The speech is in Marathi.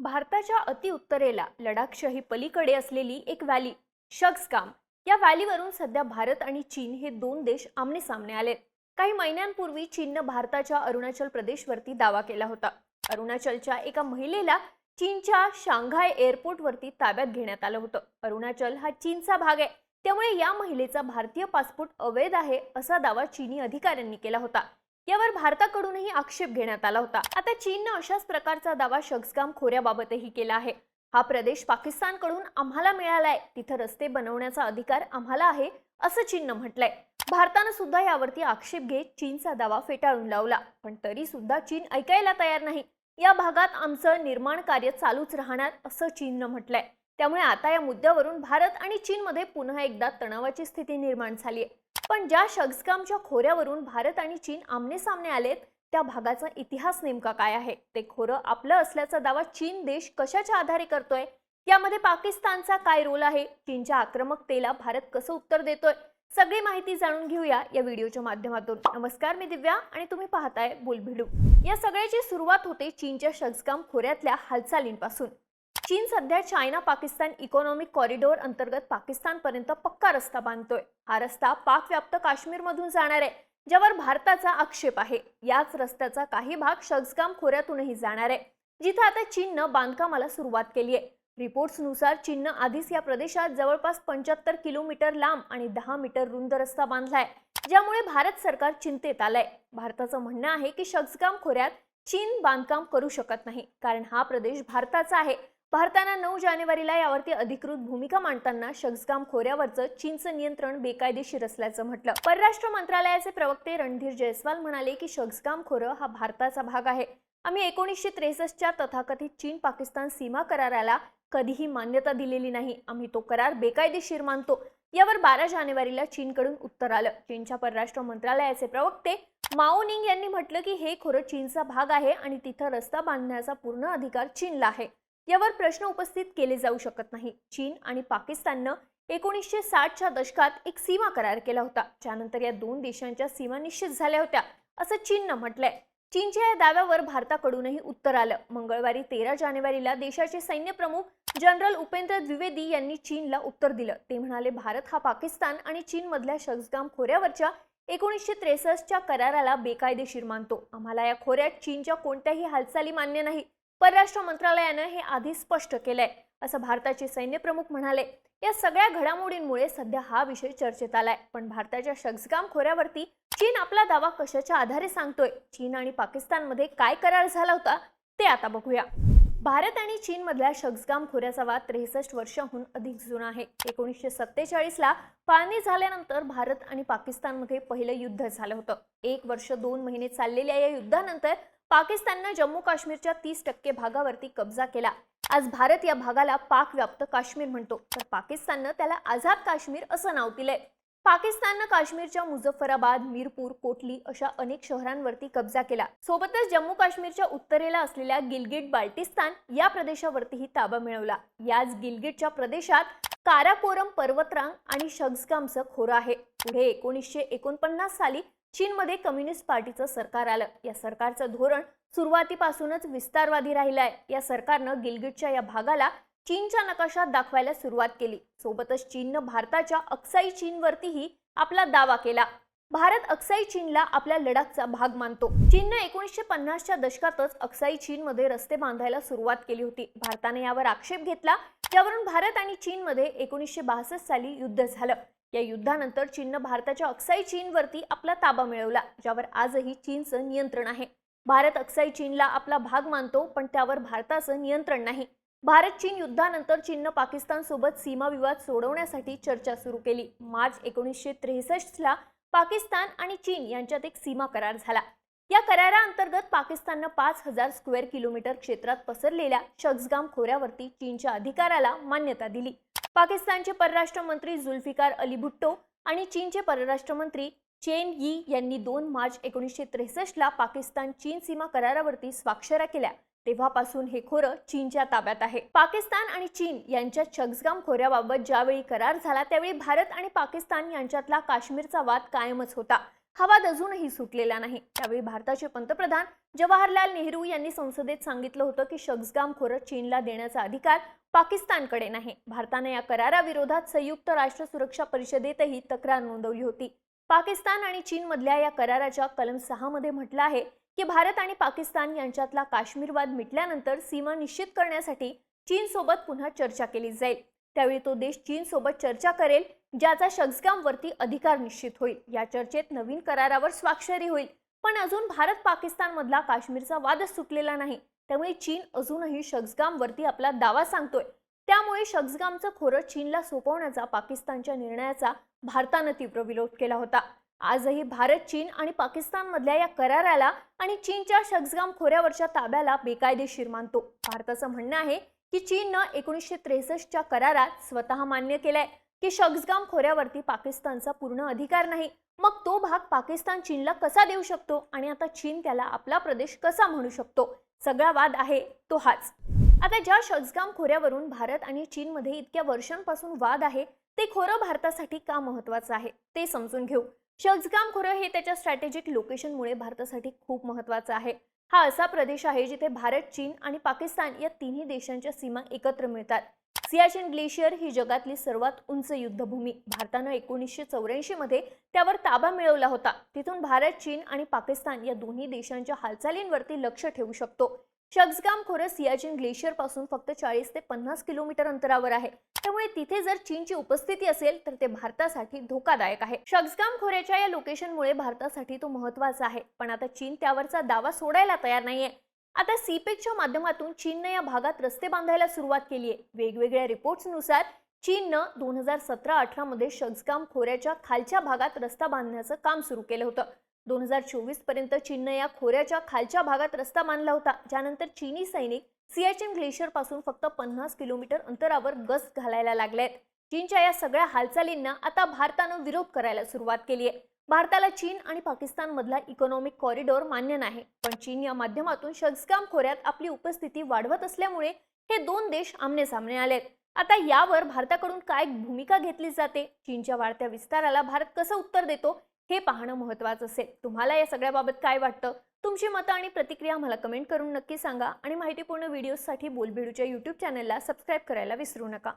भारताच्या अतिउत्तरेला लडाखच्याही पलीकडे असलेली एक व्हॅली शग्सगाम, या व्हॅलीवरून सध्या भारत आणि चीन हे दोन देश आमने सामने आलेत. काही महिन्यांपूर्वी चीननं भारताच्या अरुणाचल प्रदेशवरती दावा केला होता. अरुणाचलच्या एका महिलेला चीनच्या शांघाय एअरपोर्टवरती ताब्यात घेण्यात आलं होतं. अरुणाचल हा चीनचा भाग आहे, त्यामुळे या महिलेचा भारतीय पासपोर्ट अवैध आहे असा दावा चीनी अधिकाऱ्यांनी केला होता. यावर भारताकडूनही आक्षेप घेण्यात आला होता. आता चीननं अशाच प्रकारचा दावा शग्सगाम खोऱ्याबाबतही केला आहे. हा प्रदेश पाकिस्तानकडून आम्हाला मिळालाय, तिथं रस्ते बनवण्याचा अधिकार आम्हाला आहे असं चीननं म्हटलंय. भारतानं सुद्धा यावरती आक्षेप घेत चीनचा दावा फेटाळून लावला, पण तरी सुद्धा चीन ऐकायला तयार नाही. या भागात आमचं निर्माण कार्य चालूच राहणार असं चीननं म्हटलंय. त्यामुळे आता या मुद्द्यावरून भारत आणि चीनमध्ये पुन्हा एकदा तणावाची स्थिती निर्माण झाली आहे. पण ज्या शग्सगामच्या खोऱ्यावरून भारत आणि चीन आमने सामने आलेत, त्या भागाचा इतिहास नेमका काय आहे, ते खोरं आपलं असल्याचा दावा चीन देश कशाच्या आधारे करतोय, यामध्ये पाकिस्तानचा काय रोल आहे, चीनच्या आक्रमकतेला भारत कसं उत्तर देतोय, सगळी माहिती जाणून घेऊया या व्हिडिओच्या माध्यमातून. नमस्कार, मी दिव्या आणि तुम्ही पाहताय बुलबिडू. या सगळ्याची सुरुवात होते चीनच्या शग्सगाम खोऱ्यातल्या हालचालींपासून. चीन सध्या चायना पाकिस्तान इकॉनॉमिक कॉरिडॉर अंतर्गत पाकिस्तानपर्यंत पक्का रस्ता बांधतोय. हा रस्ता पाक व्याप्त काश्मीरमधून जाणार आहे, ज्यावर भारताचा आक्षेप आहे. याच रस्त्याचा काही भाग शग्सगाम खोऱ्यातूनही जाणार आहे, जिथे आता चीननं बांधकामाला सुरुवात केली आहे. रिपोर्ट्सनुसार चीननं आधीच या प्रदेशात जवळपास 75 किलोमीटर लांब आणि 10 मीटर रुंद रस्ता बांधलाय, ज्यामुळे भारत सरकार चिंतेत आलंय. भारताचं म्हणणं आहे की शग्सगाम खोऱ्यात चीन बांधकाम करू शकत नाही, कारण हा प्रदेश भारताचा आहे. भारतानं 9 जानेवारीला यावरती अधिकृत भूमिका मांडताना शग्सगाम खोऱ्यावरचं चीनचं नियंत्रण बेकायदेशीर असल्याचं म्हटलं. परराष्ट्र मंत्रालयाचे प्रवक्ते रणधीर जयस्वाल म्हणाले की शग्सगाम खोरं हा भारताचा भाग आहे. आम्ही 1963च्या तथाकथित चीन पाकिस्तान सीमा कराराला कधीही मान्यता दिलेली नाही. आम्ही तो करार बेकायदेशीर मानतो. यावर 12 जानेवारीला चीनकडून उत्तर आलं. चीनच्या परराष्ट्र मंत्रालयाचे प्रवक्ते माओ निंग यांनी म्हटलं की हे खोरं चीनचा भाग आहे आणि तिथं रस्ता बांधण्याचा पूर्ण अधिकार चीनला आहे. यावर प्रश्न उपस्थित केले जाऊ शकत नाही. चीन आणि पाकिस्ताननं 1960च्या दशकात एक सीमा करार केला होता, ज्यानंतर या दोन देशांच्या सीमा निश्चित झाल्या होत्या असं चीननं म्हटलंय. चीनच्या या दाव्यावर भारताकडूनही उत्तर आलं. मंगळवारी 13 जानेवारीला देशाचे सैन्य प्रमुख जनरल उपेंद्र द्विवेदी यांनी चीनला उत्तर दिलं. ते म्हणाले, भारत हा पाकिस्तान आणि चीन मधल्या शग्सगाम खोऱ्यावरच्या 1963च्या कराराला बेकायदेशीर मानतो. आम्हाला या खोऱ्यात चीनच्या कोणत्याही हालचाली मान्य नाही. परराष्ट्र मंत्रालयानं हे आधी स्पष्ट केलंय असं भारताचे सैन्य प्रमुख म्हणाले. या सगळ्या घडामोडींमुळे सध्या हा विषय चर्चेत आलाय. पण भारताच्या शग्सगाम खोऱ्यावरती चीन आपला दावा कशाच्या आधारे सांगतोय, चीन आणि पाकिस्तानमध्ये काय करार झाला होता, ते आता बघूया. भारत आणि चीन मधल्या शग्सगाम खोऱ्याचा वाद 63 वर्षांहून अधिक जुना आहे. 1947ला फाळणी झाल्यानंतर भारत आणि पाकिस्तानमध्ये पहिलं युद्ध झालं होतं. 1 वर्ष 2 महिने चाललेल्या या युद्धानंतर पाकिस्ताननं जम्मू काश्मीरच्या 30% भागावरती कब्जा केला. आज भारत या भागाला पाक व्याप्त काश्मीर म्हणतो, तर पाकिस्ताननं त्याला आझाद काश्मीर असं नाव दिलंय. पाकिस्ताननं काश्मीरच्या मुझफ्फराबाद, मीरपूर, कोटली अशा अनेक शहरांवरती कब्जा केला. सोबतच जम्मू काश्मीरच्या उत्तरेला असलेल्या गिलगिट बाल्टिस्तान या प्रदेशावरतीही ताबा मिळवला. याच गिलगिटच्या प्रदेशात काराकोरम पर्वतरांग आणि शग्सगामचं खोरं आहे. पुढे 1949 साली चीनमध्ये कम्युनिस्ट पार्टीचं सरकार आलं. या सरकारचं धोरण सुरुवातीपासूनच विस्तारवादी राहिलंय. या सरकारनं गिलगिटच्या या भागाला चीनच्या नकाशात दाखवायला सुरुवात केली. सोबतच चीननं भारताच्या अक्साई चीनवरतीही आपला दावा केला. भारत अक्साई चीनला आपल्या लडाखचा भाग मानतो. चीननं 1950च्या दशकातच अक्साई चीनमध्ये रस्ते बांधायला सुरुवात केली होती. भारताने यावर आक्षेप घेतला, ज्यावरून भारत आणि चीनमध्ये 1962 साली युद्ध झालं. या युद्धानंतर चीननं भारताच्या अक्साई चीनवरती आपला ताबा मिळवला, ज्यावर आजही चीनचं नियंत्रण आहे. भारत अक्साई चीनला आपला भाग मानतो, पण त्यावर भारताचं नियंत्रण नाही. भारत चीन युद्धानंतर चीननं पाकिस्तान सोबत सीमा विवाद सोडवण्यासाठी चर्चा सुरू केली. मार्च 1963ला पाकिस्तान आणि चीन यांच्यात एक सीमा करार झाला. या कराराअंतर्गत पाकिस्ताननं 5000 स्क्वेअर किलोमीटर क्षेत्रात पसरलेल्या शग्सगाम खोऱ्यावरती चीनच्या अधिकाराला मान्यता दिली. पाकिस्तानचे परराष्ट्र मंत्री जुल्फिकार अली भुट्टो आणि चीनचे परराष्ट्र मंत्री चेन यी यांनी 2 मार्च 1963ला पाकिस्तान चीन सीमा करारावरती स्वाक्षऱ्या केल्या. तेव्हापासून हे खोरं चीनच्या ताब्यात आहे. पाकिस्तान आणि चीन यांच्यात शग्सगाम खोऱ्याबाबत ज्यावेळी करार झाला, त्यावेळी भारत आणि पाकिस्तान यांच्यातला काश्मीरचा वाद कायमच होता. हा वाद अजूनही सुटलेला नाही। त्यावेळी भारताचे पंतप्रधान जवाहरलाल नेहरू यांनी संसदेत सांगितलं होतं की शक्सगाम खोरं चीनला देण्याचा अधिकार पाकिस्तानकडे नाही। भारताने या कराराविरोधात संयुक्त राष्ट्र सुरक्षा परिषदेतही तक्रार नोंदवली होती। पाकिस्तान आणि चीनमधल्या या कराराच्या कलम 6 मध्ये म्हटलं आहे की भारत आणि पाकिस्तान यांच्यातला काश्मीर वाद मिटल्यानंतर सीमा निश्चित करण्यासाठी चीन सोबत पुन्हा चर्चा केली जाईल। त्यावेळी तो देश चीन सोबत चर्चा करेल ज्याचा शक्सगामवरती अधिकार निश्चित होईल। या चर्चेत नवीन करारावर स्वाक्षरी होईल। पण अजून भारत पाकिस्तान मधला काश्मीरचा वादच सुटलेला नाही। त्यामुळे चीन अजूनही शक्सगामवरती आपला दावा सांगतोय। त्यामुळे शक्सगामचं खोरं चीनला सोपवण्याचा पाकिस्तानच्या निर्णयाचा भारतानं तीव्र विरोध केला होता। आजही भारत चीन आणि पाकिस्तान मधल्या या कराराला आणि चीनच्या शक्सगाम खोऱ्यावरच्या ताब्याला बेकायदेशीर मानतो। भारताचं म्हणणं आहे की चीननं 1963च्या करारात स्वतः मान्य केलंय की शक्सगाम खोऱ्यावरती पाकिस्तानचा पूर्ण अधिकार नाही। मग तो भाग पाकिस्तान चीनला कसा देऊ शकतो आणि आता चीन त्याला आपला प्रदेश कसा म्हणू शकतो? सगळा वाद आहे तो हाच। आता ज्या शक्सगाम खोऱ्यावरून भारत आणि चीनमध्ये इतक्या वर्षांपासून वाद आहे ते खोरं भारतासाठी का महत्त्वाचं आहे ते समजून घेऊ। शक्सगाम खोरं हे त्याच्या स्ट्रॅटेजिक लोकेशनमुळे भारतासाठी खूप महत्त्वाचं आहे। हा असा प्रदेश आहे जिथे भारत, चीन आणि पाकिस्तान या तिन्ही देशांच्या सीमा एकत्र मिळतात। सियाचीन ग्लेशियर ही जगातली सर्वात उंच युद्धभूमी। भारतानं 1984 मध्ये त्यावर ताबा मिळवला होता। तिथून भारत, चीन आणि पाकिस्तान या दोन्ही देशांच्या हालचालींवरती लक्ष ठेवू शकतो। शक्सगाम खोरं सियाचीन ग्लेशियर पासून फक्त 40 ते 50 किलोमीटर अंतरावर आहे। त्यामुळे तिथे जर चीनची उपस्थिती असेल तर ते भारतासाठी धोकादायक आहे। शक्सगाम खोऱ्याच्या या लोकेशनमुळे भारतासाठी तो महत्त्वाचा आहे। पण आता चीन त्यावरचा दावा सोडायला तयार नाहीये। आता सीपेकच्या माध्यमातून चीनने या भागात रस्ते बांधायला सुरुवात केली आहे। वेगवेगळ्या रिपोर्ट्सनुसार चीननं 2017-18 मध्ये शक्सगाम खोऱ्याच्या खालच्या भागात रस्ता बांधण्याचं काम सुरू केलं होतं। 2024 पर्यंत चीननं या खोऱ्याच्या खालच्या भागात रस्ता बांधला होता, ज्यानंतर चीनी सैनिक सियाचीन ग्लेशियर पासून फक्त 50 किलोमीटर अंतरावर गस्त घालायला लागलेत। चीनच्या या सगळ्या हालचालींना आता भारतानं विरोध करायला सुरुवात केली आहे। भारताला चीन आणि पाकिस्तान मधला इकॉनॉमिक कॉरिडॉर मान्य नाही, पण चीन या माध्यमातून शक्सगाम खोऱ्यात आपली उपस्थिती वाढवत असल्यामुळे हे दोन देश आमने-सामने आलेत। आता यावर भारताकडून काय भूमिका घेतली जाते, चीनच्या वाढत्या विस्ताराला भारत कसं उत्तर देतो हे पाहणं महत्त्वाचं असेल। तुम्हाला या सगळ्याबाबत काय वाटतं? तुमची मतं आणि प्रतिक्रिया मला कमेंट करून नक्की सांगा आणि माहितीपूर्ण व्हिडिओसाठी बोलबिडूच्या YouTube चॅनलला सबस्क्राइब करायला विसरू नका।